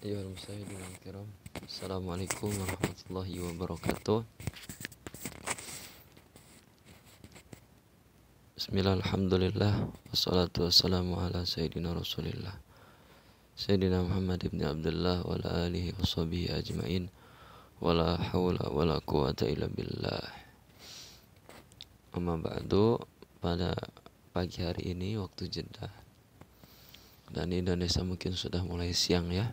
Ayyuhal musahidin al-kiram, Assalamualaikum warahmatullahi wabarakatuh. Bismillah, alhamdulillah, wassalatu wassalamu ala sayyidina rasulillah Sayyidina Muhammad ibn Abdullah wa ala alihi wa sahbihi ajma'in. Wa la hawla wa la quwata illa billah. Amma ba'du, pada pagi hari ini waktu Jeddah dan Indonesia mungkin sudah mulai siang ya.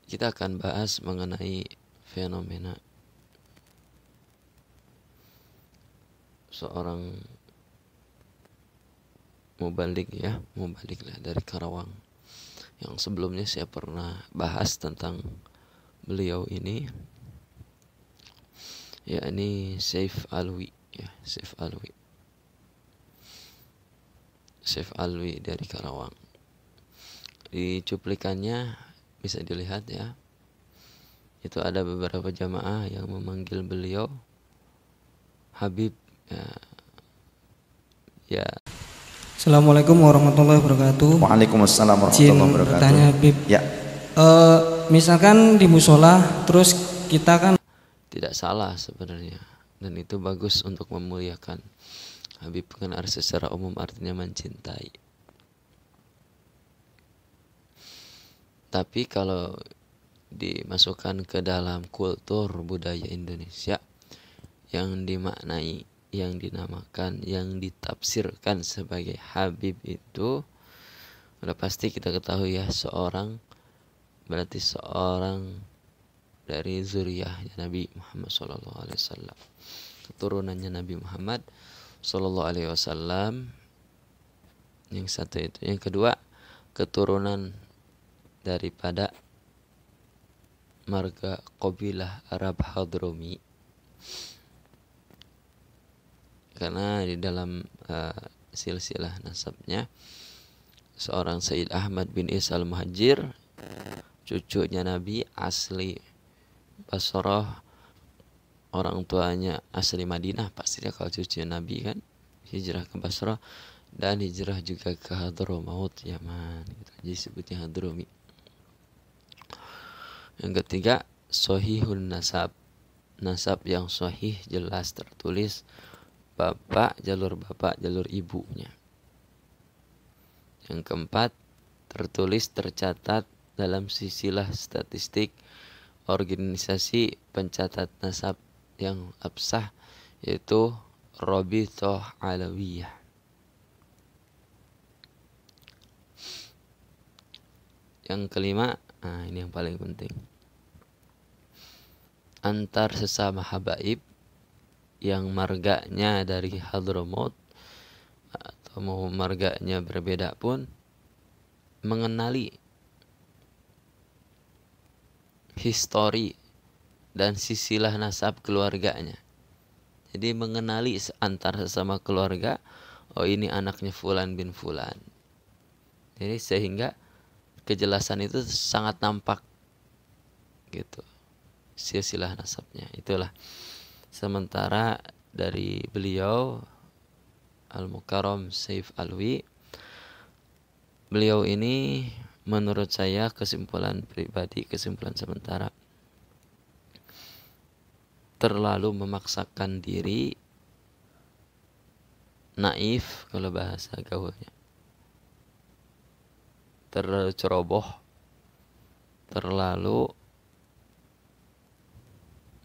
Kita akan bahas mengenai fenomena seorang mubalik lah dari Karawang, yang sebelumnya saya pernah bahas tentang beliau ini, yakni Saif Alwi Saif Alwi dari Karawang. Di cuplikannya bisa dilihat ya, itu ada beberapa jamaah yang memanggil beliau Habib ya. Assalamualaikum warahmatullahi wabarakatuh. Waalaikumsalam warahmatullahi wabarakatuh. Bertanya Habib, ya. Misalkan di musola, terus kita kan Tidak salah sebenarnya, dan itu bagus untuk memuliakan. Habib kan secara umum artinya mencintai. Tapi kalau dimasukkan ke dalam kultur budaya Indonesia yang dimaknai, yang dinamakan, yang ditafsirkan sebagai Habib, itu udah pasti kita ketahui ya, berarti seorang dari zuriyahnya Nabi Muhammad SAW, keturunannya Nabi Muhammad SAW. Yang satu itu. Yang kedua, keturunan daripada marga qabilah Arab Hadrami, karena di dalam silsilah nasabnya seorang Sayyid Ahmad bin Isa al-Muhajir, cucunya Nabi, asli Basrah, orang tuanya asli Madinah. Pastinya kalau cucunya Nabi kan hijrah ke Basrah dan hijrah juga ke Hadramaut, Yaman gitu. Jadi sebutnya Hadrami. Yang ketiga, sahihun nasab yang sahih, jelas tertulis jalur bapak, jalur ibunya. Yang keempat, tertulis, tercatat dalam silsilah statistik organisasi pencatat nasab yang absah, yaitu Rabithah Alawiyah. Yang kelima, ini yang paling penting, antar sesama habaib yang marganya dari Hadramaut atau mau marganya berbeda pun mengenali histori dan silsilah nasab keluarganya. Jadi mengenali antar sesama keluarga, oh ini anaknya Fulan bin Fulan. Jadi sehingga kejelasan itu sangat nampak gitu, silsilah nasabnya. Itulah. Sementara dari beliau Al-Mukarram Saif Alwi, beliau ini menurut saya, kesimpulan pribadi, kesimpulan sementara, terlalu memaksakan diri, naif kalau bahasa gaulnya, terlalu ceroboh, terlalu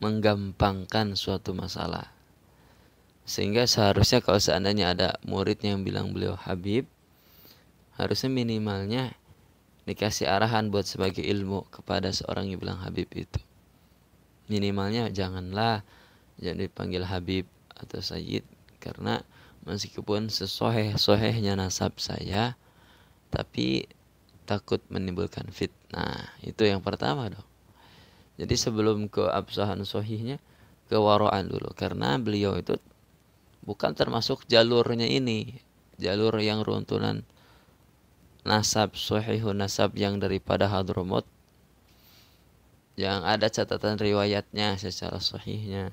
menggampangkan suatu masalah. Sehingga seharusnya kalau seandainya ada murid yang bilang beliau Habib, harusnya minimalnya dikasih arahan buat sebagai ilmu kepada seorang yang bilang Habib itu. Minimalnya jangan dipanggil Habib atau Sayyid, karena meskipun sesoheh-sohehnya nasab saya, tapi takut menimbulkan fitnah. Itu yang pertama dong. Jadi sebelum ke absahan sohihnya, ke wara'an dulu, karena beliau itu bukan termasuk jalurnya ini, jalur yang runtunan nasab, sahihun nasab yang daripada Hadramaut, yang ada catatan riwayatnya secara sahihnya.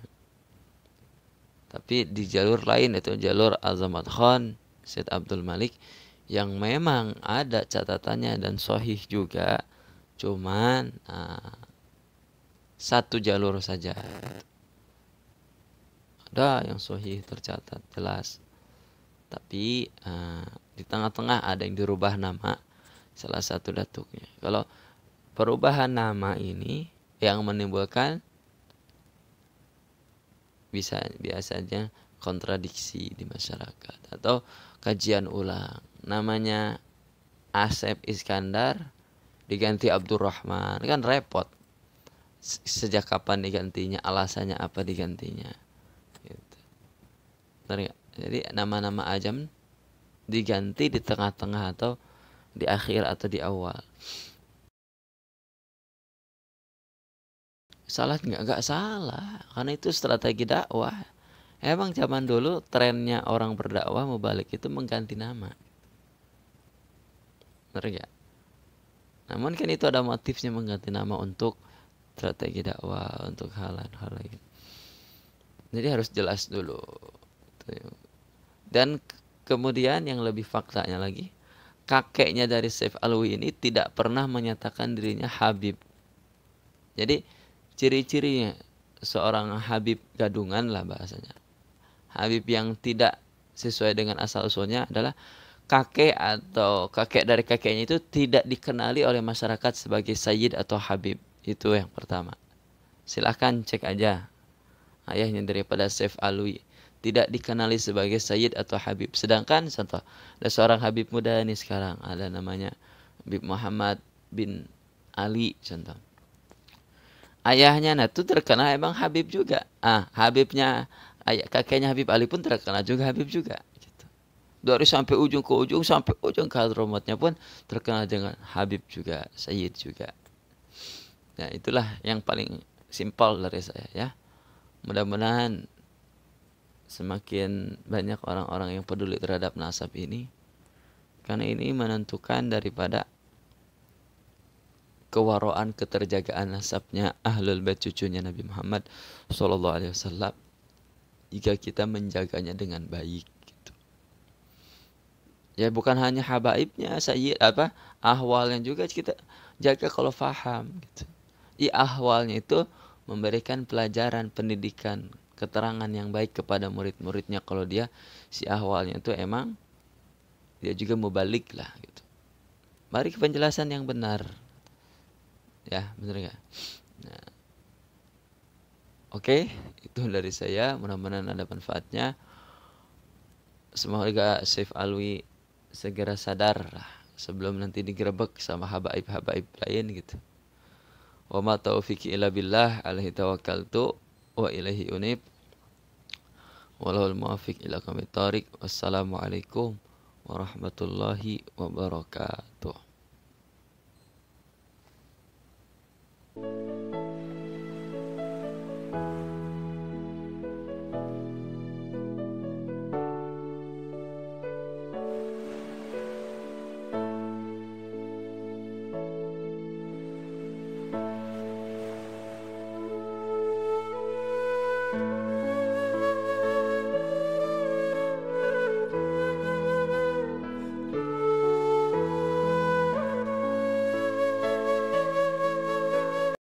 Tapi di jalur lain, itu jalur Azamat Khan, Syed Abdul Malik, yang memang ada catatannya dan sahih juga, cuman satu jalur saja. Ada yang sahih tercatat jelas, tapi di tengah-tengah ada yang dirubah nama salah satu datuknya. Kalau perubahan nama ini yang menimbulkan biasanya kontradiksi di masyarakat atau kajian ulang. Namanya Asep Iskandar diganti Abdurrahman, kan repot. Sejak kapan digantinya, alasannya apa digantinya, gitu. Jadi nama-nama ajam diganti di tengah-tengah atau di akhir atau di awal. Salah nggak salah, karena itu strategi dakwah. Emang zaman dulu trennya orang berdakwah mubalik itu mengganti nama. Benar nggak? Namun kan itu ada motifnya mengganti nama untuk strategi dakwah, untuk hal-hal lain. Jadi harus jelas dulu. Dan kemudian yang lebih faktanya lagi, kakeknya dari Saif Alwi ini tidak pernah menyatakan dirinya Habib. Jadi ciri-cirinya seorang Habib gadungan lah bahasanya. Habib yang tidak sesuai dengan asal-usulnya adalah kakek atau kakek dari kakeknya itu tidak dikenali oleh masyarakat sebagai Sayyid atau Habib. Itu yang pertama. Silahkan cek aja. Ayahnya daripada Saif Alwi tidak dikenali sebagai Sayyid atau Habib. Sedangkan contoh, ada seorang Habib muda ini sekarang, ada namanya Habib Muhammad bin Ali contoh. Ayahnya itu terkenal emang Habib juga. Habibnya kakeknya Habib Ali pun terkenal juga Habib juga. Gitu. Dari sampai ujung ke ujung, sampai ujung ke hadramatnya pun terkenal dengan Habib juga, Sayyid juga. Ya itulah yang paling simpel dari saya ya. Mudah-mudahan semakin banyak orang-orang yang peduli terhadap nasab ini, karena ini menentukan daripada kewaraan keterjagaan nasabnya Ahlul Bait cucunya Nabi Muhammad SAW jika kita menjaganya dengan baik gitu. Ya bukan hanya habaibnya Sayyid ahwalnya juga kita jaga kalau faham gitu. Ahwalnya itu memberikan pelajaran, pendidikan, keterangan yang baik kepada murid-muridnya kalau dia si ahwalnya itu emang dia juga mubalik lah gitu. Mari ke penjelasan yang benar. Ya, benar enggak? Nah. Oke, itu dari saya, mudah-mudahan ada manfaatnya. Semoga Saif Alwi segera sadar lah sebelum nanti digerebek sama habaib-habaib lain gitu. Wa ma taufiqi illa billah, alaihi tawakkaltu wa ilaihi unib. Wallahul muwaffiq ila aqwamit thoriq. Wassalamualaikum warahmatullahi wabarakatuh.